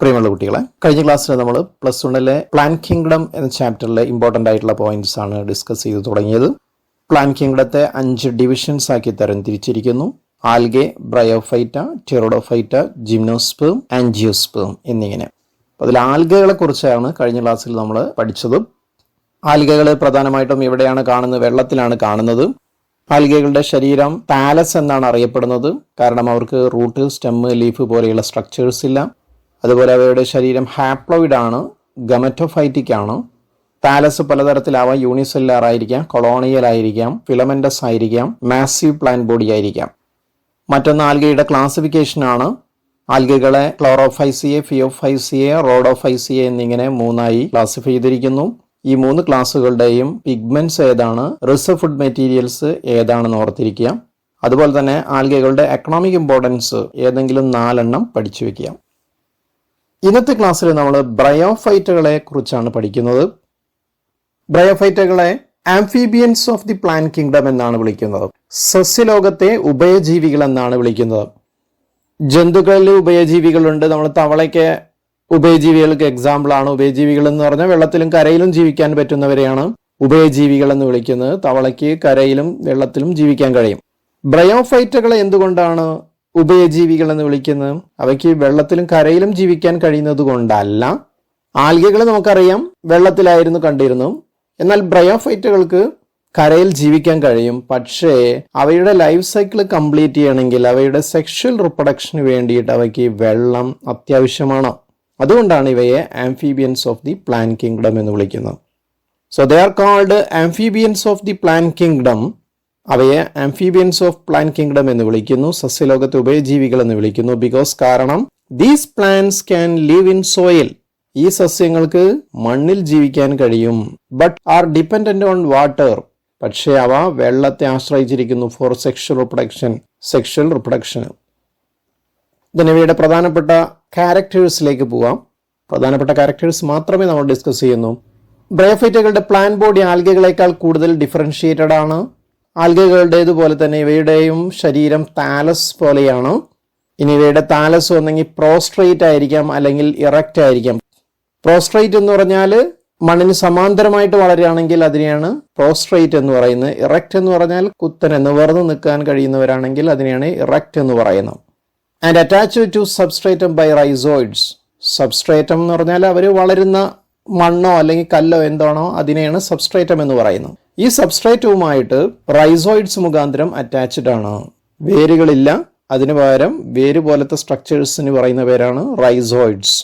പ്രിയമുള്ള കുട്ടികളെ, കഴിഞ്ഞ ക്ലാസ്സിൽ നമ്മൾ +1 പ്ലാന്റ് കിങ്ഡം എന്ന ചാപ്റ്ററിലെ ഇമ്പോർട്ടൻ്റ് ആയിട്ടുള്ള പോയിന്റ്സ് ആണ് ഡിസ്കസ് ചെയ്ത് തുടങ്ങിയത്. പ്ലാന്റ് കിങ്ഡത്തെ 5 ഡിവിഷൻസ് ആക്കി തരംതിരിച്ചിരിക്കുന്നു. ആൽഗെ, ബ്രയോഫൈറ്റ, ടെറോഡോഫൈറ്റ, ജിംനോസ്പേം, ആൻജിയോസ്പേം എന്നിങ്ങനെ. അതിൽ ആൽഗകളെ കുറിച്ചാണ് കഴിഞ്ഞ ക്ലാസ്സിൽ നമ്മൾ പഠിച്ചത്. ആൽഗകൾ പ്രധാനമായിട്ടും എവിടെയാണ് കാണുന്നത്? വെള്ളത്തിലാണ് കാണുന്നത്. ആൽഗകളുടെ ശരീരം താലസ് എന്നാണ് അറിയപ്പെടുന്നത്. കാരണം അവർക്ക് റൂട്ട്, സ്റ്റെം, ലീഫ് പോലെയുള്ള സ്ട്രക്ചേഴ്സ് ഇല്ല. അതുപോലെ അവയുടെ ശരീരം ഹാപ്ലോയിഡ് ആണ്, ഗമറ്റോഫൈറ്റിക് ആണ്. താലസ് പലതരത്തിലാവാം. യൂണിസെല്ലുലാർ ആയിരിക്കാം, കൊളോണിയൽ ആയിരിക്കാം, ഫിലമെന്റസ് ആയിരിക്കാം, മാസീവ് പ്ലാന്റ് ബോഡി ആയിരിക്കാം. മറ്റൊന്ന് ആൽഗയുടെ ക്ലാസിഫിക്കേഷൻ ആണ്. ആൽഗകളെ ക്ലോറോഫൈസിയെ, ഫിയോഫൈസിയെ, റോഡോഫൈസിയെ എന്നിങ്ങനെ 3ആയി ക്ലാസിഫൈ ചെയ്തിരിക്കുന്നു. ഈ 3 ക്ലാസ്സുകളുടെയും പിഗ്മെന്റ്സ് ഏതാണ്, റിസർവ് ഫുഡ് മെറ്റീരിയൽസ് ഏതാണെന്ന് ഓർത്തിരിക്കുക. അതുപോലെ തന്നെ ആൽഗകളുടെ എക്കണോമിക് ഇമ്പോർട്ടൻസ് ഏതെങ്കിലും 4 പഠിച്ചു വെക്കുക. ഇന്നത്തെ ക്ലാസ്സിൽ നമ്മൾ ബ്രയോഫൈറ്റുകളെ കുറിച്ചാണ് പഠിക്കുന്നത്. ബ്രയോഫൈറ്റുകളെ amphibians of the plant kingdom എന്നാണ് വിളിക്കുന്നത്. സസ്യലോകത്തെ ഉഭയജീവികൾ എന്നാണ് വിളിക്കുന്നത്. ജന്തുക്കളിൽ ഉഭയജീവികളുണ്ട്. നമ്മൾ തവളയ്ക്ക് ഉഭയജീവികൾക്ക് എക്സാമ്പിൾ ആണ്. ഉഭയജീവികൾ എന്ന് പറഞ്ഞാൽ വെള്ളത്തിലും കരയിലും ജീവിക്കാൻ പറ്റുന്നവരെയാണ് ഉഭയജീവികൾ എന്ന് വിളിക്കുന്നത്. തവളയ്ക്ക് കരയിലും വെള്ളത്തിലും ജീവിക്കാൻ കഴിയും. ബ്രയോഫൈറ്റുകളെ എന്തുകൊണ്ടാണ് ഉഭയജീവികൾ എന്ന് വിളിക്കുന്നത്? അവയ്ക്ക് വെള്ളത്തിലും കരയിലും ജീവിക്കാൻ കഴിയുന്നത് കൊണ്ടല്ല. ആൽഗകൾ നമുക്കറിയാം വെള്ളത്തിലായിരുന്നു കണ്ടിരുന്നു. എന്നാൽ ബ്രയോഫൈറ്റുകൾക്ക് കരയിൽ ജീവിക്കാൻ കഴിയും. പക്ഷേ അവയുടെ ലൈഫ് സൈക്കിൾ കംപ്ലീറ്റ് ചെയ്യണമെങ്കിൽ അവയുടെ സെക്ഷൽ റിപ്രൊഡക്ഷന് വേണ്ടിയിട്ട് അവയ്ക്ക് വെള്ളം അത്യാവശ്യമാണ്. അതുകൊണ്ടാണ് ഇവയെ amphibians of the plant kingdom എന്ന് വിളിക്കുന്നത്. So they are called amphibians of the plant kingdom. അവയെ ആംഫീബിയൻസ് ഓഫ് പ്ലാന്റ് കിങ്ഡം എന്ന് വിളിക്കുന്നു. സസ്യലോകത്തെ ഉഭയജീവികൾ എന്ന് വിളിക്കുന്നു. കാരണം these plants can live in soil. ഈ സസ്യങ്ങൾക്ക് മണ്ണിൽ ജീവിക്കാൻ കഴിയും. But are dependent on water. പക്ഷേ അവ വെള്ളത്തെ ആശ്രയിച്ചിരിക്കുന്നു ഫോർ സെക്ഷൽ റിപ്രൊഡക്ഷന്. ഇവയുടെ പ്രധാനപ്പെട്ട ക്യാരക്ടേഴ്സിലേക്ക് പോവാം. പ്രധാനപ്പെട്ട ക്യാരക്ടേഴ്സ് മാത്രമേ നമ്മൾ ഡിസ്കസ് ചെയ്യുന്നു. ബ്രയോഫൈറ്റുകളുടെ പ്ലാന്റ് ബോഡി ആൽഗകളേക്കാൾ കൂടുതൽ ഡിഫറൻഷിയേറ്റഡ് ആണ്. ആൽഗകളുടേതുപോലെ തന്നെ ഇവയുടെയും ശരീരം താലസ് പോലെയാണ്. ഇനി ഇവയുടെ താലസ് ഒന്നെങ്കിൽ പ്രോസ്ട്രേറ്റ് ആയിരിക്കാം, അല്ലെങ്കിൽ ഇറക്റ്റ് ആയിരിക്കാം. പ്രോസ്ട്രേറ്റ് എന്ന് പറഞ്ഞാൽ മണ്ണിന് സമാന്തരമായിട്ട് വളരുകയാണെങ്കിൽ അതിനെയാണ് പ്രോസ്ട്രേറ്റ് എന്ന് പറയുന്നത്. ഇറക്റ്റ് എന്ന് പറഞ്ഞാൽ കുത്തനെ നിവർന്ന് നിൽക്കാൻ കഴിയുന്നവരാണെങ്കിൽ അതിനെയാണ് ഇറക്റ്റ് എന്ന് പറയുന്നത്. And attached to substratum by rhizoids. Substratum എന്ന് പറഞ്ഞാൽ അവർ വളരുന്ന മണ്ണോ അല്ലെങ്കിൽ കല്ലോ എന്താണോ അതിനെയാണ് സബ്സ്ട്രേറ്റം എന്ന് പറയുന്നത്. ഈ സബ്സ്ട്രേറ്റവുമായിട്ട് റൈസോയിഡ്സ് മുഖാന്തരം അറ്റാച്ച്ഡ് ആണ്. വേരുകളില്ല, അതിനു പകരം വേര് പോലത്തെ സ്ട്രക്ചേഴ്സിന് പറയുന്ന പേരാണ് rhizoids.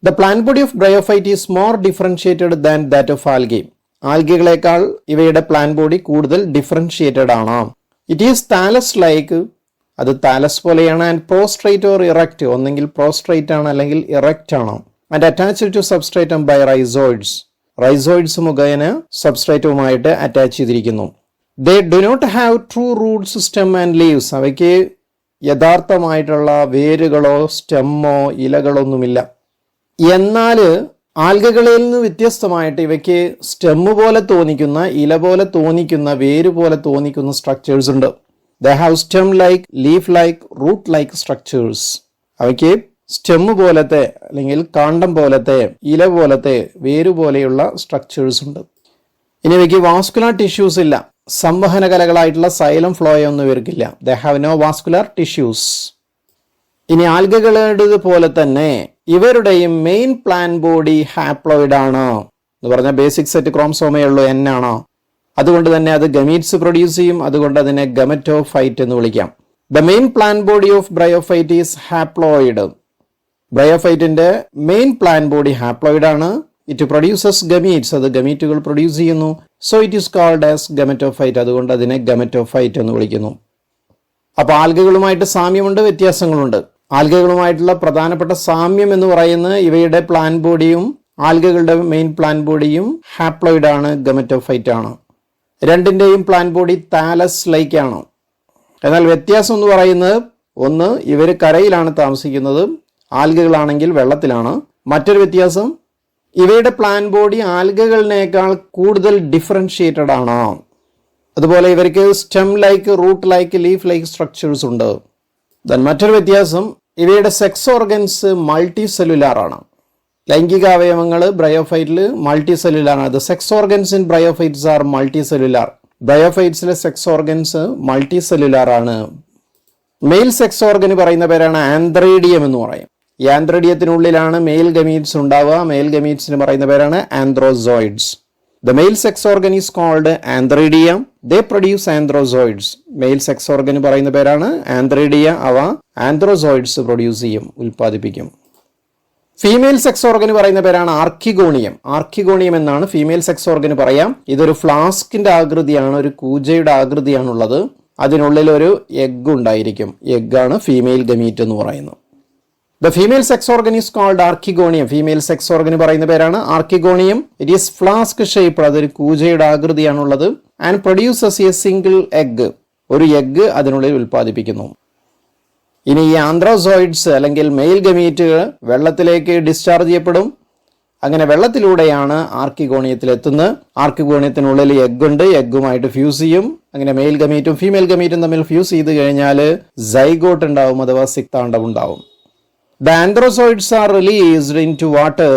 The plant body of bryophyte is more differentiated than that of algae. ആൽഗകളേക്കാൾ ഇവയുടെ പ്ലാന്റ് ബോഡി കൂടുതൽ ഡിഫറൻഷിയേറ്റഡ് ആണ്. It is thallus like. അത് താലസ് പോലെയാണ്. And prostrate or erect. ഒന്നെങ്കിൽ പ്രോസ്ട്രേറ്റ് ആണ് അല്ലെങ്കിൽ ഇറക്റ്റ് ആണ്. And attached to substratum by rhizoids. Rhizoids മുഖേന സബ്സ്ട്രേറ്റുമായിട്ട് അറ്റാച്ച് ചെയ്തിരിക്കുന്നു. They do not have true root system and leaves. അവയ്ക്ക് യഥാർത്ഥമായിട്ടുള്ള വേരുകളോ സ്റ്റെമ്മോ ഇലകളൊന്നുമില്ല. എന്നാൽ ആൽഗകളിൽ നിന്ന് വ്യത്യസ്തമായിട്ട് ഇവയ്ക്ക് സ്റ്റെമ്മ് പോലെ തോന്നിക്കുന്ന, ഇല പോലെ തോന്നിക്കുന്ന, വേര് പോലെ തോന്നിക്കുന്ന സ്ട്രക്ചേഴ്സ് ഉണ്ട്. They have stem like, leaf like, root like structures. അവയ്ക്ക് സ്റ്റെമ്മ് പോലത്തെ അല്ലെങ്കിൽ കാണ്ഡം പോലത്തെ, ഇല പോലത്തെ, വേര് പോലെയുള്ള സ്ട്രക്ചേഴ്സ് ഉണ്ട്. ഇനി ഇവയ്ക്ക് വാസ്കുലർ ടിഷ്യൂസ് ഇല്ല. സംവഹന കലകളായിട്ടുള്ള സൈലം ഫ്ലോയോ ഒന്നും ഇവർക്കില്ല. They have no vascular tissues. ഇനി ആൽഗകളുടേത് പോലെ തന്നെ ഇവരുടെയും മെയിൻ പ്ലാന്റ് ബോഡി ഹാപ്ലോയിഡ് ആണ്. എന്ന് പറഞ്ഞാൽ ബേസിക് സെറ്റ് ക്രോമസോമേ ഉള്ളൂ, N ആണ്. അതുകൊണ്ട് തന്നെ അത് ഗമീറ്റ്സ് പ്രൊഡ്യൂസ് ചെയ്യും. അതുകൊണ്ട് അതിനെ ഗമറ്റോഫൈറ്റ് എന്ന് വിളിക്കാം. The main plant body of bryophyte is haploid. ബ്രയോഫൈറ്റിന്റെ മെയിൻ പ്ലാന്റ് ബോഡി ഹാപ്ലോയിഡ് ആണ്. It produces gametes. അത് ഗമീറ്റുകൾ പ്രൊഡ്യൂസ് ചെയ്യുന്നു. So it is called as gametophyte. അതുകൊണ്ട് അതിനെ ഗമറ്റോഫൈറ്റ് എന്ന് വിളിക്കുന്നു. അപ്പൊ ആൽഗകളുമായിട്ട് സാമ്യമുണ്ട്, വ്യത്യാസങ്ങളുണ്ട്. ആൽഗകളുമായിട്ടുള്ള പ്രധാനപ്പെട്ട സാമ്യം എന്ന് പറയുന്നത് ഇവയുടെ പ്ലാന്റ് ബോഡിയും ആൽഗകളുടെ മെയിൻ പ്ലാന്റ് ബോഡിയും ഹാപ്ലോയിഡ് ആണ്, ഗമറ്റോഫൈറ്റ് ആണ്. രണ്ടിന്റെയും പ്ലാന്റ് ബോഡി താലസ് ലൈക്ക് ആണ്. എന്നാൽ വ്യത്യാസം എന്ന് പറയുന്നത്, ഒന്ന് ഇവർ കരയിലാണ് താമസിക്കുന്നത്, ആൽഗകളാണെങ്കിൽ വെള്ളത്തിലാണ്. മറ്റൊരു വ്യത്യാസം, ഇവയുടെ പ്ലാന്റ് ബോഡി ആൽഗകളിനേക്കാൾ കൂടുതൽ ഡിഫറൻഷിയേറ്റഡ് ആണ്. അതുപോലെ ഇവർക്ക് stem like, root like, leaf like structures ഉണ്ട്. മറ്റൊരു വ്യത്യാസം, ഇവയുടെ സെക്സ് ഓർഗൻസ് മൾട്ടി സെല്ലുലാർ ആണ്. ലൈംഗിക അവയവങ്ങൾ ബ്രയോഫൈറ്റിൽ മൾട്ടി സെല്ലുലാർ ആണ്. Sex organs in bryophytes are multi cellular. ബ്രയോഫൈറ്റ്സിലെ സെക്സ് ഓർഗൻസ് മൾട്ടി സെല്ലുലാർ ആണ്. മെയിൽ സെക്സ് ഓർഗന് പറയുന്ന പേരാണ് ആന്ത്രേഡിയം എന്ന് പറയും. ഈ ആന്ത്രേഡിയത്തിനുള്ളിലാണ് മെയിൽ ഗമീറ്റ്സ് ഉണ്ടാവുക. മെയിൽ ഗമീറ്റ്സിന് പറയുന്ന പേരാണ് antherozoids. The male sex organ is called antheridium. They produce anthrozoids. Male sex organ പറയുന്ന പേരാണ് ആന്ത്രേഡിയ. അവ ആന്ത്രോസോയിഡ്സ് പ്രൊഡ്യൂസ് ചെയ്യും, ഉൽപ്പാദിപ്പിക്കും. ഫീമെയിൽ സെക്സ് ഓർഗന് പറയുന്ന പേരാണ് ആർക്കിഗോണിയം. ആർക്കിഗോണിയം എന്നാണ് ഫീമെയിൽ സെക്സ് ഓർഗന് പറയാം. ഇതൊരു ഫ്ലാസ്കിന്റെ ആകൃതിയാണ്, ഒരു കൂജയുടെ ആകൃതിയാണുള്ളത്. അതിനുള്ളിൽ ഒരു എഗ് ഉണ്ടായിരിക്കും. എഗ്ഗാണ് ഫീമെയിൽ ഗമീറ്റ് എന്ന് പറയുന്നത്. The female sex organ is called archegonium. Female sex organ പറയുന്ന പേരാണ് archegonium. It is flask shaped. അതൊരു കൂജയുടെ ആകൃതിയാണുള്ളത്. And produces a single egg. ഒരു എഗ്ഗ് അതിനുള്ളിൽ ഉൽപ്പാദിപ്പിക്കുന്നു. ഇനി ഈ ആന്ത്രോസോയിഡ്സ് അല്ലെങ്കിൽ മെയിൽ ഗമീറ്റുകൾ വെള്ളത്തിലേക്ക് ഡിസ്ചാർജ് ചെയ്യപ്പെടും. അങ്ങനെ വെള്ളത്തിലൂടെയാണ് ആർക്കിഗോണിയത്തിൽ എത്തുന്നത്. ആർക്കിഗോണിയത്തിനുള്ളിൽ എഗ്ഗ് ഉണ്ട്. എഗ്ഗുമായിട്ട് ഫ്യൂസ് ചെയ്യും. അങ്ങനെ മെയിൽ ഗമീറ്റും ഫീമെയിൽ ഗമീറ്റും തമ്മിൽ ഫ്യൂസ് ചെയ്ത് കഴിഞ്ഞാൽ സൈഗോട്ട് ഉണ്ടാവും, അഥവാ സിക്താണ്ഡം ഉണ്ടാവും. The anthrozoids are released into water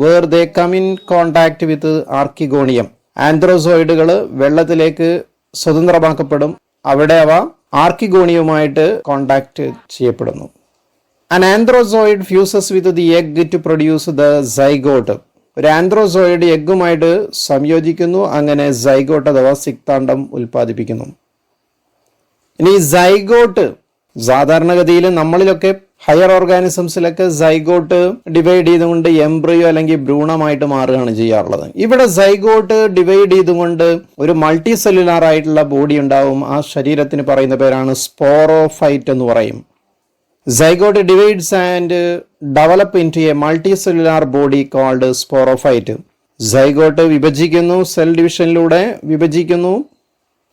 where they come in contact with archegonium. ആന്ത്രോസോയിഡുകൾ വെള്ളത്തിലേക്ക് സ്വതന്ത്രമാക്കപ്പെടും. അവിടെ അവ ആർക്കിഗോണിയവുമായിട്ട് കോണ്ടാക്ട് ചെയ്യപ്പെടുന്നു. An anthrozoid fuses with the egg to produce the zygote. ഒരു ആന്ത്രോസോയിഡ് എഗ്ഗുമായിട്ട് സംയോജിക്കുന്നു. അങ്ങനെ സൈഗോട്ട് അഥവാ സിക്താണ്ഡം ഉൽപ്പാദിപ്പിക്കുന്നു. ഇനി സൈഗോട്ട് സാധാരണഗതിയിൽ നമ്മളിലൊക്കെ ഹയർ ഓർഗാനിസംസിലൊക്കെ സൈഗോട്ട് ഡിവൈഡ് ചെയ്തുകൊണ്ട് എംബ്രിയോ അല്ലെങ്കിൽ ഭ്രൂണമായിട്ട് മാറുകയാണ് ചെയ്യാറുള്ളത്. ഇവിടെ സൈഗോട്ട് ഡിവൈഡ് ചെയ്തുകൊണ്ട് ഒരു മൾട്ടി സെല്ലുലാർ ആയിട്ടുള്ള ബോഡി ഉണ്ടാവും. ആ ശരീരത്തിന് പറയുന്ന പേരാണ് സ്പോറോഫൈറ്റ് എന്ന് പറയും. Zygote divides and develop into a multicellular body called sporophyte. Zygote വിഭജിക്കുന്നു, സെൽ ഡിവിഷനിലൂടെ വിഭജിക്കുന്നു.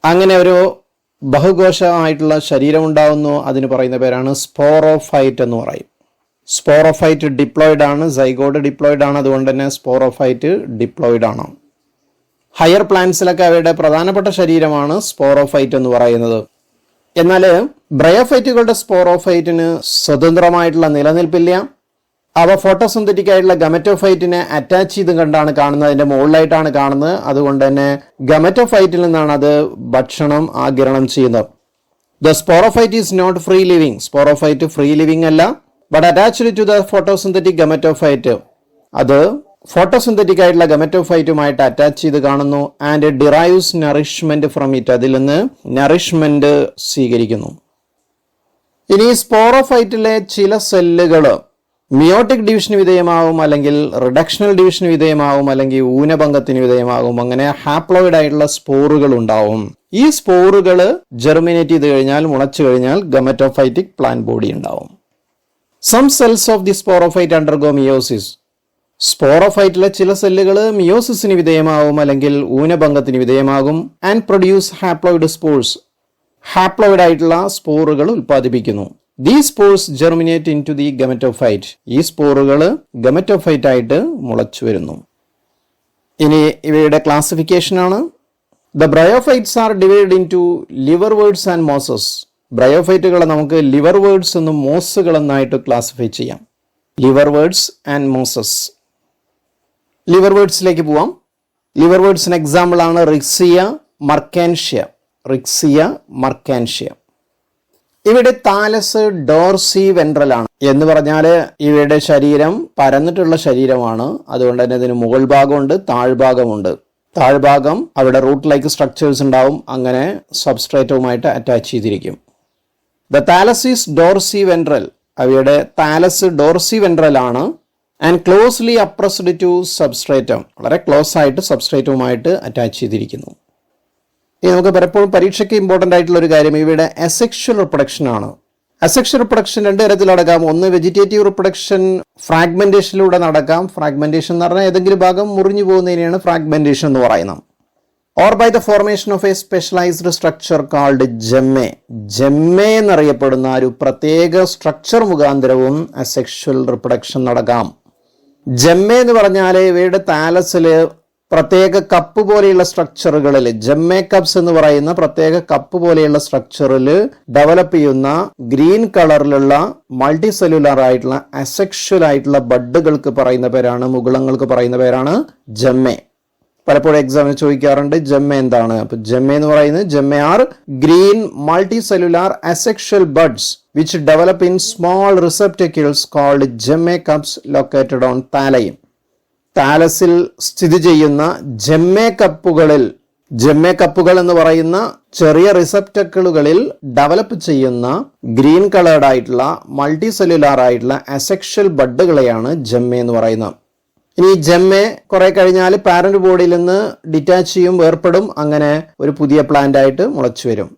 അങ്ങനെ ഒരു ബഹുകോശമായിട്ടുള്ള ശരീരം ഉണ്ടാവുന്നു. അതിന് പറയുന്ന പേരാണ് സ്പോറോഫൈറ്റ് എന്ന് പറയും. സ്പോറോഫൈറ്റ് ഡിപ്ലോയിഡ് ആണ്. സൈഗോട്ട് ഡിപ്ലോയിഡ് ആണ്. അതുകൊണ്ട് തന്നെ സ്പോറോഫൈറ്റ് ഡിപ്ലോയിഡ് ആണ്. ഹയർ പ്ലാന്റ്സിലൊക്കെ അവയുടെ പ്രധാനപ്പെട്ട ശരീരമാണ് സ്പോറോഫൈറ്റ് എന്ന് പറയുന്നത്. എന്നാൽ ബ്രയോഫൈറ്റുകളുടെ സ്പോറോഫൈറ്റിന് സ്വതന്ത്രമായിട്ടുള്ള നിലനിൽപ്പില്ല. അവ ഫോട്ടോസിന്തറ്റിക് ആയിട്ടുള്ള ഗമറ്റോഫൈറ്റിനെ അറ്റാച്ച് ചെയ്ത് കണ്ടാണ് കാണുന്നത്. അതിന്റെ മുകളിലായിട്ടാണ് കാണുന്നത്. അതുകൊണ്ട് തന്നെ ഗമറ്റോഫൈറ്റിൽ നിന്നാണ് അത് ഭക്ഷണം ആഗിരണം ചെയ്യുന്നത്. The sporophyte is not free living. Sporophyte free living അല്ല, but attached to the photosynthetic gametophyte. അത് ഫോട്ടോസിന്തറ്റിക് ആയിട്ടുള്ള ഗമറ്റോഫൈറ്റുമായിട്ട് അറ്റാച്ച് ചെയ്ത് കാണുന്നു. And derives nourishment from it. അതിൽ നിന്ന് നറിഷ്മെന്റ് സ്വീകരിക്കുന്നു. ഇനി സ്പോറോഫൈറ്റിലെ ചില സെല്ലുകൾ മിയോട്ടിക് ഡിവിഷന് വിധേയമാവും, അല്ലെങ്കിൽ റിഡക്ഷണൽ ഡിവിഷന് വിധേയമാവും, അല്ലെങ്കിൽ ഊനഭംഗത്തിന് വിധേയമാകും. അങ്ങനെ ഹാപ്ലോയിഡ് ആയിട്ടുള്ള സ്പോറുകൾ ഉണ്ടാവും. ഈ സ്പോറുകൾ ജെർമിനേറ്റ് ചെയ്ത് കഴിഞ്ഞാൽ, മുളച്ചു കഴിഞ്ഞാൽ ഗമറ്റോഫൈറ്റിക് പ്ലാന്റ് ബോഡി ഉണ്ടാവും. Some cells of the sporophyte undergo meiosis. സ്പോറോഫൈറ്റിലെ ചില സെല്ലുകൾ മിയോസിസിന് വിധേയമാവും, അല്ലെങ്കിൽ ഊനഭംഗത്തിന് വിധേയമാകും. And produce haploid spores. Haploid ആയിട്ടുള്ള സ്പോറുകൾ ഉൽപ്പാദിപ്പിക്കുന്നു. These spores germinate into the gametophyte. ഈ സ്പോറുകൾ ഗമറ്റോഫൈറ്റ് ആയിട്ട് മുളച്ചു വരുന്നു. ഇനി ഇവയുടെ ക്ലാസിഫിക്കേഷൻ ആണ്. The bryophytes are divided into liverworts and mosses. ബ്രയോഫൈറ്റുകളെ നമുക്ക് ലിവർവേർഡ്സ് എന്നും മോസുകൾ എന്നായിട്ട് ക്ലാസിഫൈ ചെയ്യാം. ലിവർവേർഡ്സ് ആൻഡ് മോസസ്. ലിവർവേർഡ്സിലേക്ക് പോവാം. ലിവർവേർഡ്സിന് എക്സാമ്പിൾ ആണ് റിക്സിയ മർക്കാൻഷ്യ. റിക്സിയ മർക്കാൻഷ്യ. ഇവിടെ താലസ് ഡോർസി വെൻട്രൽ ആണ്. എന്ന് പറഞ്ഞാൽ ഇവയുടെ ശരീരം പരന്നിട്ടുള്ള ശരീരമാണ്. അതുകൊണ്ട് തന്നെ ഇതിന് മുകൾ ഭാഗമുണ്ട്, താഴ്ഭാഗമുണ്ട്. താഴ്ഭാഗം അവിടെ റൂട്ട് ലൈക്ക് സ്ട്രക്ചേഴ്സ് ഉണ്ടാവും. അങ്ങനെ സബ്സ്ട്രേറ്റവുമായിട്ട് അറ്റാച്ച് ചെയ്തിരിക്കും. The thallus is dorsiventral. അവയുടെ താലസ് ഡോർസി വെൻട്രൽ ആണ്. And closely appressed to substratum. വളരെ ക്ലോസ് ആയിട്ട് സബ്സ്ട്രേറ്റവുമായിട്ട് അറ്റാച്ച് ചെയ്തിരിക്കുന്നു. ഇനി നമുക്ക് പലപ്പോഴും പരീക്ഷയ്ക്ക് ഇമ്പോർട്ടൻ്റ് ആയിട്ടുള്ള ഒരു കാര്യം ഇവയുടെ അസെക്ഷൽ റിപ്രൊഡക്ഷൻ ആണ്. അസെക്ഷൽ റിപ്രൊഡക്ഷൻ രണ്ട് തരത്തിൽ നടക്കാം. ഒന്ന് വെജിറ്റേറ്റീവ് റിപ്രൊഡക്ഷൻ ഫ്രാഗ്മെന്റേഷനിലൂടെ നടക്കാം. ഫ്രാഗ്മെന്റേഷൻ എന്ന് പറഞ്ഞാൽ ഏതെങ്കിലും ഭാഗം മുറിഞ്ഞു പോകുന്നതിനെയാണ് ഫ്രാഗ്മെന്റേഷൻ എന്ന് പറയുന്നത്. Or by the formation of a specialized structure called gemmae. Gemmae എന്നറിയപ്പെടുന്ന ഒരു പ്രത്യേക സ്ട്രക്ചർ മുഖാന്തരവും അസെക്ഷൽ റിപ്രൊഡക്ഷൻ നടക്കാം. ജെമ്മെ എന്ന് പറഞ്ഞാൽ ഇവയുടെ താലസില് പ്രത്യേക കപ്പ് പോലെയുള്ള സ്ട്രക്ചറുകളിൽ, ജെമ്മെ കപ്സ് എന്ന് പറയുന്ന പ്രത്യേക കപ്പ് പോലെയുള്ള സ്ട്രക്ചറിൽ ഡെവലപ്പ് ചെയ്യുന്ന ഗ്രീൻ കളറിലുള്ള മൾട്ടി സെല്ലുലാർ ആയിട്ടുള്ള അസെക്ഷൽ ആയിട്ടുള്ള ബഡുകൾക്ക് പറയുന്ന പേരാണ്, മുകുളങ്ങൾക്ക് പറയുന്ന പേരാണ് ജെമ്മെ. പലപ്പോഴും എക്സാമിന് ചോദിക്കാറുണ്ട് ജെമ്മെ എന്താണ്. അപ്പൊ ജെമ്മെ എന്ന് പറയുന്നത് gemmae are green multi cellular asexual buds which develop in small receptacles called gemmae cups located on thallium. താലസിൽ സ്ഥിതി ചെയ്യുന്ന ജെമ്മെ കപ്പുകൾ എന്ന് പറയുന്ന ചെറിയ റിസെപ്റ്റക്കിളുകളിൽ ഡെവലപ്പ് ചെയ്യുന്ന ഗ്രീൻ കളേർഡ് ആയിട്ടുള്ള മൾട്ടി സെല്ലുലാർ ആയിട്ടുള്ള അസെക്ഷൽ ബഡുകളെയാണ് ജെമ്മെ എന്ന് പറയുന്നത്. ഇനി ജെമ്മെ കുറെ കഴിഞ്ഞാൽ പാരന്റ് ബോഡിയിൽ നിന്ന് ഡിറ്റാച്ച് ചെയ്യും, വേർപ്പെടും, അങ്ങനെ ഒരു പുതിയ പ്ലാന്റ് ആയിട്ട് മുളച്ചു വരും.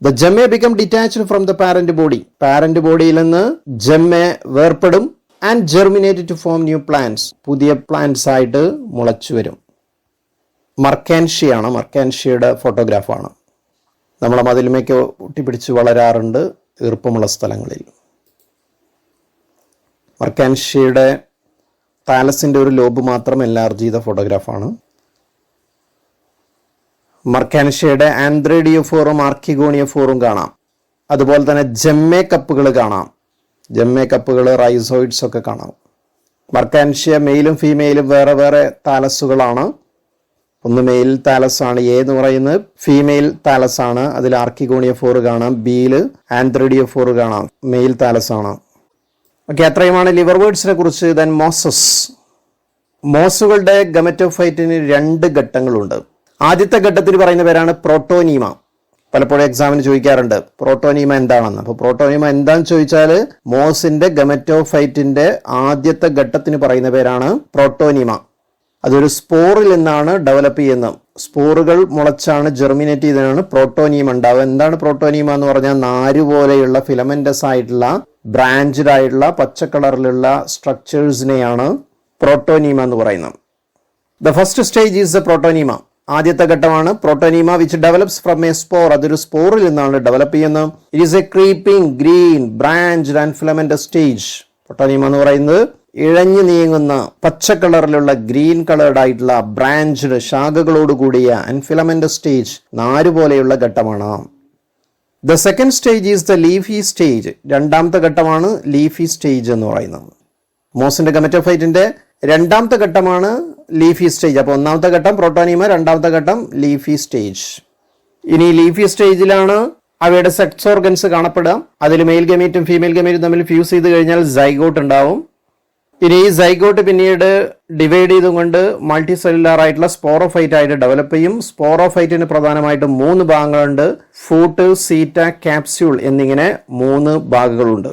The gemmae become detached from the parent body. Parent ബോഡിയിൽ നിന്ന് ജെമ്മെ വേർപ്പെടും and germinate to form new plants. പുതിയ പ്ലാന്റ്സ് ആയിട്ട് മുളച്ചു വരും. മർക്കാൻഷിയാണ്, മർക്കാൻഷിയുടെ ഫോട്ടോഗ്രാഫാണ്. നമ്മളെ മതിലുമേക്ക് ഒട്ടിപ്പിടിച്ച് വളരാറുണ്ട് ഈർപ്പമുള്ള സ്ഥലങ്ങളിൽ. മർക്കാൻഷിയുടെ താലസിന്റെ ഒരു ലോബ് മാത്രം എൻലാർജ് ചെയ്ത ഫോട്ടോഗ്രാഫാണ്. മർക്കാൻഷിയുടെ ആന്ത്രേഡിയോഫോറും ആർക്കിഗോണിയോഫോറും കാണാം. അതുപോലെ തന്നെ ജെമ്മെ കപ്പുകൾ കാണാം. ജെമ്മെ കപ്പുകൾ, റൈസോയിഡ്സ് ഒക്കെ കാണാം. മർക്കാൻഷ്യ മെയിലും ഫീമെയിലും വേറെ വേറെ താലസുകളാണ്. ഒന്ന് മെയിൽ താലസ് ആണ്, എ എന്ന് പറയുന്നത് ഫീമെയിൽ താലസ് ആണ്. അതിൽ ആർക്കിഗോണിയോഫോർ കാണാം, ബിയിൽ ആന്ത്രേഡിയോഫോർ കാണാം, മെയിൽ താലസ് ആണ്. ഓക്കെ, അത്രയുമാണ് ലിവർവേർഡ്സിനെ കുറിച്ച്. ദെൻ മോസുകളുടെ ഗമറ്റോഫൈറ്റിന് 2 ഘട്ടങ്ങളുണ്ട്. ആദ്യത്തെ ഘട്ടത്തിൽ പറയുന്ന പേരാണ് പ്രോട്ടോനീമ. പലപ്പോഴും എക്സാമിന് ചോദിക്കാറുണ്ട് പ്രോട്ടോനീമ എന്താണെന്ന്. അപ്പോൾ പ്രോട്ടോനീമ എന്താണെന്ന് ചോദിച്ചാൽ മോസിന്റെ ഗമറ്റോഫൈറ്റിന്റെ ആദ്യത്തെ ഘട്ടത്തിന് പറയുന്ന പേരാണ് പ്രോട്ടോനീമ. അതൊരു സ്പോറിൽ നിന്നാണ് ഡെവലപ്പ് ചെയ്യുന്നത്. സ്പോറുകൾ മുളച്ചാണ് ജെർമിനേറ്റ് ചെയ്തതാണ് പ്രോട്ടോനീമ ഉണ്ടാവുക. എന്താണ് പ്രോട്ടോനീമ എന്ന് പറഞ്ഞാൽ നാരുപോലെയുള്ള ഫിലമെന്റസ് ആയിട്ടുള്ള ബ്രാഞ്ചഡ് ആയിട്ടുള്ള പച്ച കളറിലുള്ള സ്ട്രക്ചേഴ്സിനെയാണ് പ്രോട്ടോനീമ എന്ന് പറയുന്നത്. The first stage is the protonema. ആദ്യത്തെ ഘട്ടമാണ് protonema which develops from A spore. അതൊരു സ്പോറിൽ നിന്നാണ് ഡെവലപ്പ് ചെയ്യുന്നത്. It is A creeping green branched and filamentous stage. Protonema എന്ന് പറയുന്നത് ഇഴഞ്ഞു നീങ്ങുന്ന പച്ച കളറിലുള്ള ഗ്രീൻ കളേർഡ് ആയിട്ടുള്ള ബ്രാഞ്ചഡ് ശാഖകളോട് കൂടിയ ആൻഡ് ഫിലമെന്റസ് സ്റ്റേജ്, നാരുപോലെയുള്ള ഘട്ടമാണ്. The second stage is the leafy stage. രണ്ടാമത്തെ ഘട്ടമാണ് ലീഫി സ്റ്റേജ് എന്ന് പറയുന്നത്. മോസിന്റെ ഗമറ്റോഫൈറ്റിന്റെ രണ്ടാമത്തെ ഘട്ടമാണ് ലീഫി സ്റ്റേജ്. അപ്പോൾ ഒന്നാമത്തെ ഘട്ടം പ്രോട്ടോനീമ, രണ്ടാമത്തെ ഘട്ടം ലീഫി സ്റ്റേജ്. ഇനി ലീഫി സ്റ്റേജിലാണ് അവയുടെ സെക്സ് ഓർഗൻസ് കാണപ്പെടുക. അതിൽ മെയിൽ ഗമീറ്റും ഫീമെയിൽ ഗമീറ്റും തമ്മിൽ ഫ്യൂസ് ചെയ്ത് കഴിഞ്ഞാൽ സൈഗോട്ട് ഉണ്ടാവും. ഇനി ഈ സൈഗോട്ട് പിന്നീട് ഡിവൈഡ് ചെയ്തുകൊണ്ട് മൾട്ടി സെല്ലുലാർ ആയിട്ടുള്ള സ്പോറോഫൈറ്റ് ആയിട്ട് ഡെവലപ്പ് ചെയ്യും. സ്പോറോഫൈറ്റിന് പ്രധാനമായിട്ടും 3 ഭാഗങ്ങളുണ്ട്. ഫൂട്ട്, സീറ്റ, ക്യാപ്സ്യൂൾ എന്നിങ്ങനെ 3 ഭാഗങ്ങളുണ്ട്.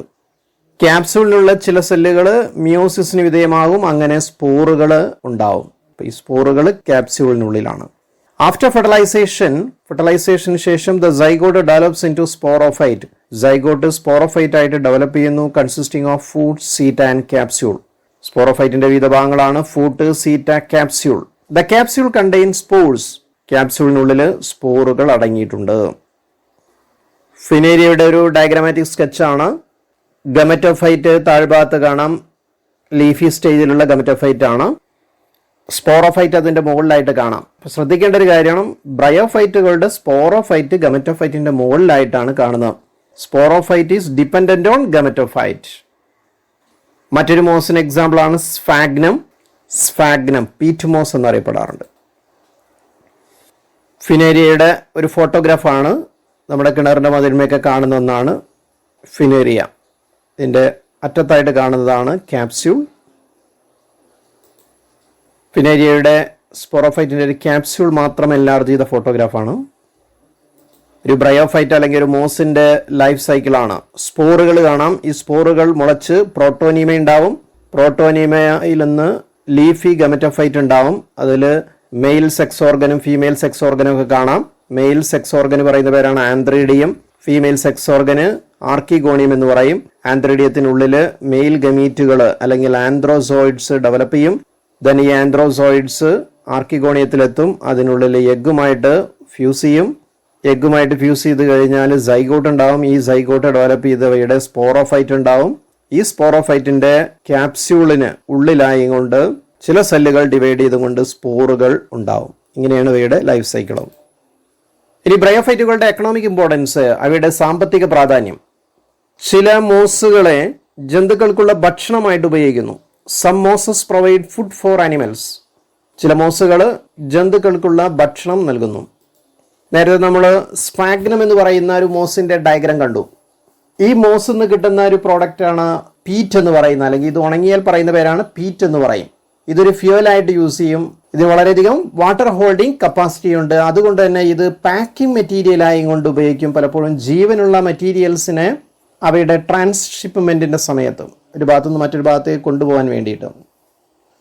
ക്യാപ്സ്യൂളിലുള്ള ചില സെല്ലുകൾ മിയോസിസിന് വിധേയമാകും, അങ്ങനെ സ്പോറുകൾ ഉണ്ടാവും. ഈ സ്പോറുകൾ ക്യാപ്സ്യൂളിനുള്ളിലാണ്. ആഫ്റ്റർ ഫെർട്ടിലൈസേഷന് ശേഷം the zygote develops into sporophyte. Zygote sporophyte ആയിട്ട് ഡെവലപ്പ് ചെയ്യുന്നു, consisting of foot, seta and capsule. സ്പോറോഫൈറ്റിന്റെ വിവിധ ഭാഗങ്ങളാണ് foot, seta, capsule. The capsule contain spores. ക്യാപ്സ്യൂളിനുള്ളിൽ സ്പോറുകൾ അടങ്ങിയിട്ടുണ്ട്. ഫിനേരിയയുടെ ഒരു ഡയഗ്രാമാറ്റിക് സ്കെച്ചാണ്. ഗമറ്റോഫൈറ്റ് താഴ്ഭാഗത്ത് കാണാം. ലീഫി സ്റ്റേജിലുള്ള ഗമറ്റോഫൈറ്റ് ആണ്. സ്പോറോഫൈറ്റ് അതിന്റെ മുകളിലായിട്ട് കാണാം. ശ്രദ്ധിക്കേണ്ട ഒരു കാര്യമാണ്, ബ്രയോഫൈറ്റുകളുടെ സ്പോറോഫൈറ്റ് ഗമറ്റോഫൈറ്റിന്റെ മുകളിലായിട്ടാണ് കാണുന്നത്. Sporophyte is dependent on gametophyte. മറ്റൊരു മോസിന് എക്സാമ്പിൾ ആണ് സ്ഫാഗ്നം, പീറ്റ് മോസ് എന്നറിയപ്പെടാറുണ്ട്. ഫിനേരിയയുടെ ഒരു ഫോട്ടോഗ്രാഫാണ്. നമ്മുടെ കിണറിന്റെ മതിന്മയൊക്കെ കാണുന്ന ഒന്നാണ് ഫിനേരിയ. ഇതിന്റെ അറ്റത്തായിട്ട് കാണുന്നതാണ് ക്യാപ്സ്യൂൾ. ഫിനേരിയയുടെ സ്പോറോഫൈറ്റിന്റെ ഒരു ക്യാപ്സ്യൂൾ മാത്രം എൻലാർജ് ചെയ്ത ഫോട്ടോഗ്രാഫാണ്. ഒരു ബ്രയോഫൈറ്റ് അല്ലെങ്കിൽ ഒരു മോസിന്റെ ലൈഫ് സൈക്കിളാണ്. സ്പോറുകൾ കാണാം. ഈ സ്പോറുകൾ മുളച്ച് പ്രോട്ടോനീമ ഉണ്ടാവും. പ്രോട്ടോനീമയിൽ നിന്ന് ലീഫി ഗമറ്റോഫൈറ്റ് ഉണ്ടാവും. അതിൽ മെയിൽ സെക്സ് ഓർഗനും ഫീമെയിൽ സെക്സ് ഓർഗനും ഒക്കെ കാണാം. മെയിൽ സെക്സ് ഓർഗന് പറയുന്ന പേരാണ് ആന്ത്രീഡിയം. ഫീമെയിൽ സെക്സ് ഓർഗന് ആർക്കിഗോണിയം എന്ന് പറയും. ആന്ത്രീഡിയത്തിനുള്ളിൽ മെയിൽ ഗമീറ്റുകൾ അല്ലെങ്കിൽ ആന്ത്രോസോയിഡ്സ് ഡെവലപ്പ് ചെയ്യും. ദെൻ ഈ ആന്ത്രോസോയിഡ്സ് ആർക്കിഗോണിയത്തിലെത്തും. അതിനുള്ളിൽ എഗ്ഗുമായിട്ട് ഫ്യൂസ് ചെയ്യും. എഗ്ഗുമായിട്ട് ഫ്യൂസ് ചെയ്ത് കഴിഞ്ഞാൽ സൈഗോട്ട് ഉണ്ടാവും. ഈ സൈഗോട്ട് ഡെവലപ്പ് ചെയ്തവയുടെ സ്പോറോഫൈറ്റ് ഉണ്ടാവും. ഈ സ്പോറോഫൈറ്റിന്റെ ക്യാപ്സ്യൂളിന് ഉള്ളിലായി കൊണ്ട് ചില സെല്ലുകൾ ഡിവൈഡ് ചെയ്തുകൊണ്ട് സ്പോറുകൾ ഉണ്ടാവും. ഇങ്ങനെയാണ് ഇവയുടെ ലൈഫ് സൈക്കിളും. ഇനി ബ്രയോഫൈറ്റുകളുടെ എക്കണോമിക് ഇമ്പോർട്ടൻസ്, അവയുടെ സാമ്പത്തിക പ്രാധാന്യം. ചില മോസുകളെ ജന്തുക്കൾക്കുള്ള ഭക്ഷണമായിട്ട് ഉപയോഗിക്കുന്നു. Some mosses provide food for animals. ചില മോസുകൾ ജന്തുക്കൾക്കുള്ള ഭക്ഷണം നൽകുന്നു. നേരത്തെ നമ്മൾ സ്ഫാഗ്നം എന്ന് പറയുന്ന ഒരു മോസിന്റെ ഡയഗ്രാം കണ്ടു. ഈ മോസ് നിന്ന് കിട്ടുന്ന ഒരു പ്രോഡക്റ്റാണ് പീറ്റ് എന്ന് പറയുന്ന, അല്ലെങ്കിൽ ഇത് ഉണങ്ങിയാൽ പറയുന്ന പേരാണ് പീറ്റ് എന്ന് പറയും. ഇതൊരു ഫ്യൂവലായിട്ട് യൂസ് ചെയ്യും. ഇതിന് വളരെയധികം വാട്ടർ ഹോൾഡിംഗ് കപ്പാസിറ്റി ഉണ്ട്. അതുകൊണ്ട് തന്നെ ഇത് പാക്കിംഗ് മെറ്റീരിയലായി കൊണ്ട് ഉപയോഗിക്കും. പലപ്പോഴും ജീവനുള്ള മെറ്റീരിയൽസിനെ അവയുടെ ട്രാൻസ്ഷിപ്മെന്റിന്റെ സമയത്ത് ഒരു ഭാഗത്തു നിന്ന് മറ്റൊരു ഭാഗത്തേക്ക് കൊണ്ടുപോകാൻ വേണ്ടിയിട്ട്.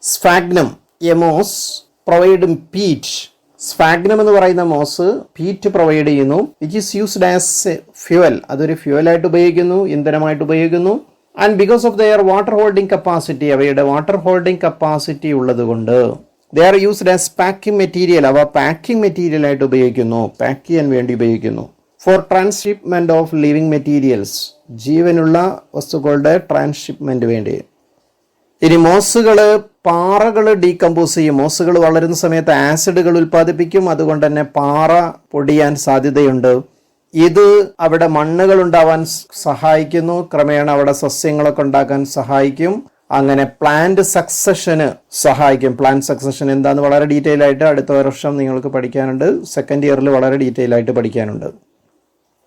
Sphagnum a moss provide peat. Sphagnum എന്ന് പറയുന്ന മോസ് പീറ്റ് പ്രൊവൈഡ് ചെയ്യുന്നു, which is used as fuel. അതൊരു ഫ്യൂവലായിട്ട് ഉപയോഗിക്കുന്നു, ഇന്ധനമായിട്ട് ഉപയോഗിക്കുന്നു. And because of their water holding capacity, അവയുടെ വാട്ടർ ഹോൾഡിംഗ് കപ്പാസിറ്റി ഉള്ളത് കൊണ്ട് they are used as packing material. അവ പാക്കിംഗ് മെറ്റീരിയൽ ആയിട്ട് ഉപയോഗിക്കുന്നു, പാക്ക് ചെയ്യാൻ വേണ്ടി ഉപയോഗിക്കുന്നു. For transhipment of living materials, ജീവനുള്ള വസ്തുക്കളുടെ ട്രാൻസ്ഷിപ്മെന്റ് വേണ്ടി. ഇനി മോസുകൾ പാറകൾ ഡീകമ്പോസ് ചെയ്യും. മോസുകൾ വളരുന്ന സമയത്ത് ആസിഡുകൾ ഉൽപ്പാദിപ്പിക്കും. അതുകൊണ്ട് തന്നെ പാറ പൊടിയാൻ സാധ്യതയുണ്ട്. ഇത് അവിടെ മണ്ണുകൾ ഉണ്ടാവാൻ സഹായിക്കുന്നു. ക്രമേണ അവിടെ സസ്യങ്ങളൊക്കെ ഉണ്ടാക്കാൻ സഹായിക്കും. അങ്ങനെ പ്ലാന്റ് സക്സഷന് സഹായിക്കും. പ്ലാന്റ് സക്സഷൻ എന്താന്ന് വളരെ ഡീറ്റെയിൽ ആയിട്ട് അടുത്ത വർഷം നിങ്ങൾക്ക് പഠിക്കാനുണ്ട്. സെക്കൻഡ് ഇയറിൽ വളരെ ഡീറ്റെയിൽ ആയിട്ട് പഠിക്കാനുണ്ട്.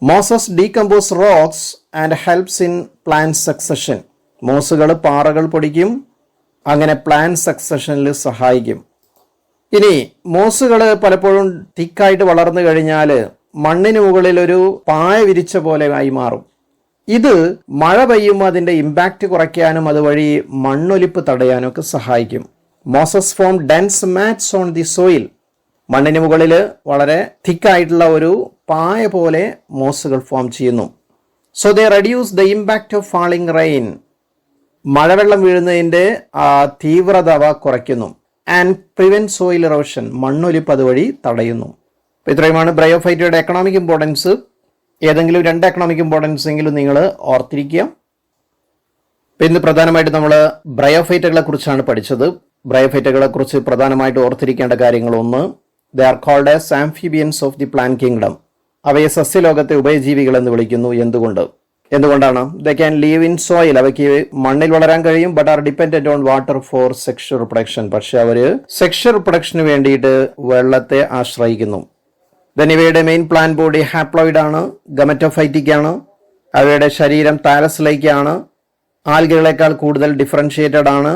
Mosses decompose rocks and helps in plant succession. മോസുകൾ പാറകൾ പൊടിക്കും, അങ്ങനെ പ്ലാന്റ് സക്സഷനിൽ സഹായിക്കും. ഇനി മോസുകൾ പലപ്പോഴും തിക്കായിട്ട് വളർന്നു കഴിഞ്ഞാൽ മണ്ണിന് മുകളിൽ ഒരു പായ വിരിച്ച പോലെ ആയി മാറും. ഇത് മഴ പെയ്യുമ്പോൾ അതിന്റെ ഇമ്പാക്റ്റ് കുറയ്ക്കാനും അതുവഴി മണ്ണൊലിപ്പ് തടയാനും ഒക്കെ സഹായിക്കും. Mosses form dense mats on the soil. മണ്ണിന് മുകളിൽ വളരെ തിക്കായിട്ടുള്ള ഒരു പായ പോലെ മോസുകൾ ഫോം ചെയ്യുന്നു. So they reduce the impact of falling rain. മഴവെള്ളം വീഴുന്നതിന്റെ തീവ്രത അവ കുറയ്ക്കുന്നു. And prevent soil erosion. മണ്ണൊലിപ്പ് അതുവഴി തടയുന്നു. ഇത്രയുമാണ് ബ്രയോഫൈറ്റയുടെ എക്കണോമിക് ഇമ്പോർട്ടൻസ്. ഏതെങ്കിലും 2 എക്കണോമിക് ഇമ്പോർട്ടൻസ് എങ്കിലും നിങ്ങൾ ഓർത്തിരിക്കുക. ഇന്ന് പ്രധാനമായിട്ട് നമ്മൾ ബ്രയോഫൈറ്റുകളെ കുറിച്ചാണ് പഠിച്ചത്. ബ്രയോഫൈറ്റുകളെ കുറിച്ച് പ്രധാനമായിട്ട് ഓർത്തിരിക്കേണ്ട കാര്യങ്ങൾ: 1, they are called as amphibians of the plant kingdom. അവയെ സസ്യലോകത്തെ ഉഭയജീവികൾ എന്ന് വിളിക്കുന്നു. എന്തുകൊണ്ടാണ്? They can live in soil. അവയ്ക്ക് മണ്ണിൽ വളരാൻ കഴിയും. But are dependent on water for sexual reproduction. പക്ഷെ അവര് സെക്ഷൽ റിപ്രൊഡക്ഷന് വേണ്ടിയിട്ട് വെള്ളത്തെ ആശ്രയിക്കുന്നു. ഇവയുടെ മെയിൻ പ്ലാന്റ് ബോഡി ഹാപ്ലോയിഡ് ആണ്, ഗമറ്റോഫൈറ്റിക് ആണ്. അവയുടെ ശരീരം താലസിലേക്ക് ആണ്. ആൽഗകളേക്കാൾ കൂടുതൽ ഡിഫറൻഷിയേറ്റഡ് ആണ്.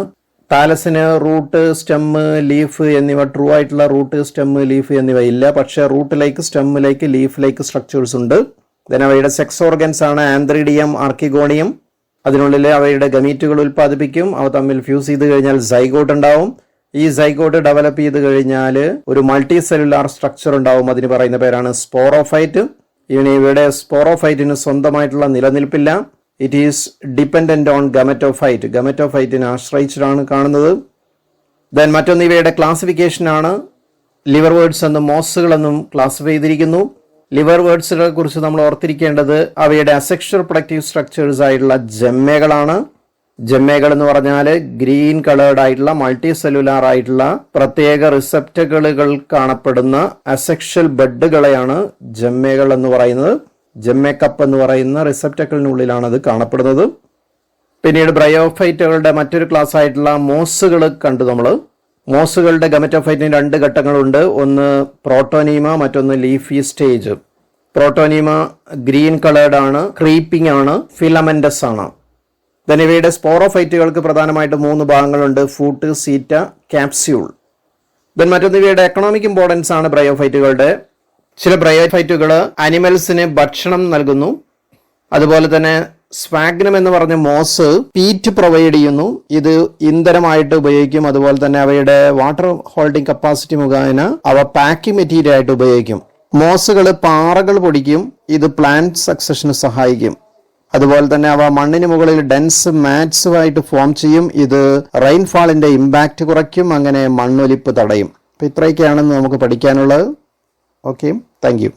താലസിന് റൂട്ട്, സ്റ്റെമ്മ്, ലീഫ് എന്നിവ, ട്രൂ ആയിട്ടുള്ള റൂട്ട്, സ്റ്റെമ്മ്, ലീഫ് എന്നിവ ഇല്ല. പക്ഷെ റൂട്ടിലേക്ക്, സ്റ്റെമ്മിലേക്ക്, ലീഫിലേക്ക് സ്ട്രക്ചേഴ്സ് ഉണ്ട്. അവയുടെ സെക്സ് ഓർഗൻസ് ആണ് ആന്ത്രിഡിയം, ആർക്കിഗോണിയം. അതിനുള്ളിൽ അവയുടെ ഗമീറ്റുകൾ ഉൽപ്പാദിപ്പിക്കും. അവ തമ്മിൽ ഫ്യൂസ് ചെയ്ത് കഴിഞ്ഞാൽ സൈഗോട്ട് ഉണ്ടാവും. ഈ സൈഗോട്ട് ഡെവലപ്പ് ചെയ്ത് കഴിഞ്ഞാൽ ഒരു മൾട്ടി സെല്ലുലാർ സ്ട്രക്ചർ ഉണ്ടാവും. അതിന് പറയുന്ന പേരാണ് സ്പോറോഫൈറ്റ്. ഇവയുടെ സ്പോറോഫൈറ്റിന് സ്വന്തമായിട്ടുള്ള നിലനിൽപ്പില്ല. It is dependent on gametophyte. ഗമറ്റോഫൈറ്റിനെ ആശ്രയിച്ചിട്ടാണ് കാണുന്നത്. ദെൻ മറ്റൊന്ന് ഇവയുടെ ക്ലാസിഫിക്കേഷൻ ആണ്. ലിവർ വേർഡ്സ് എന്നും മോസുകൾ എന്നും ക്ലാസിഫൈ ചെയ്തിരിക്കുന്നു. ലിവർ വേർഡ്സിനെ കുറിച്ച് നമ്മൾ ഓർത്തിരിക്കേണ്ടത് അവയുടെ അസെക്ഷൽ പ്രൊഡക്റ്റീവ് സ്ട്രക്ചേഴ്സ് ആയിട്ടുള്ള ജെമ്മകളാണ്. ജെമ്മകൾ എന്ന് പറഞ്ഞാൽ ഗ്രീൻ കളേർഡ് ആയിട്ടുള്ള മൾട്ടി സെല്ലുലാർ ആയിട്ടുള്ള പ്രത്യേക റിസപ്റ്ററുകൾ കാണപ്പെടുന്ന അസെക്ഷൽ ബെഡുകളെയാണ് ജെമ്മകൾ എന്ന് പറയുന്നത്. ജെമ്മേക്കപ്പ് എന്ന് പറയുന്ന റിസപ്റ്റക്കിളിനുള്ളിലാണ് അത് കാണപ്പെടുന്നത്. പിന്നീട് ബ്രയോഫൈറ്റുകളുടെ മറ്റൊരു ക്ലാസ് ആയിട്ടുള്ള മോസുകൾ കണ്ടു നമ്മൾ. മോസുകളുടെ ഗമറ്റോഫൈറ്റിന് 2 ഘട്ടങ്ങളുണ്ട്. ഒന്ന് പ്രോട്ടോനീമ, മറ്റൊന്ന് leafy stage. Protonema green coloured ആണ്, ക്രീപ്പിംഗ് ആണ്, ഫിലമെന്റസ് ആണ്. ഇവയുടെ സ്പോറോഫൈറ്റുകൾക്ക് പ്രധാനമായിട്ട് 3 ഭാഗങ്ങളുണ്ട്: ഫൂട്ട്, സീറ്റ, ക്യാപ്സ്യൂൾ. മറ്റൊന്ന് ഇവയുടെ എക്കണോമിക് ഇമ്പോർട്ടൻസ് ആണ് ബ്രയോഫൈറ്റുകളുടെ. ചില ബ്രയോഫൈറ്റുകൾ അനിമൽസിന് ഭക്ഷണം നൽകുന്നു. അതുപോലെ തന്നെ സ്ഫാഗ്നം എന്ന് പറഞ്ഞ മോസ് പീറ്റ് പ്രൊവൈഡ് ചെയ്യുന്നു. ഇത് ഇന്ധനമായിട്ട് ഉപയോഗിക്കും. അതുപോലെ തന്നെ അവയുടെ വാട്ടർ ഹോൾഡിംഗ് കപ്പാസിറ്റി മുഖേന അവ പാക്കിംഗ് മെറ്റീരിയൽ ആയിട്ട് ഉപയോഗിക്കും. മോസുകൾ പാറകൾ പൊടിക്കും. ഇത് പ്ലാന്റ് സക്സഷന് സഹായിക്കും. അതുപോലെ തന്നെ അവ മണ്ണിന് മുകളിൽ ഡെൻസ് മാറ്റ്സ് ആയിട്ട് ഫോം ചെയ്യും. ഇത് റെയിൻഫാളിന്റെ ഇമ്പാക്റ്റ് കുറയ്ക്കും. അങ്ങനെ മണ്ണൊലിപ്പ് തടയും. അപ്പൊ ഇത്രയൊക്കെയാണ് നമുക്ക് പഠിക്കാനുള്ളത്. Okay, thank you.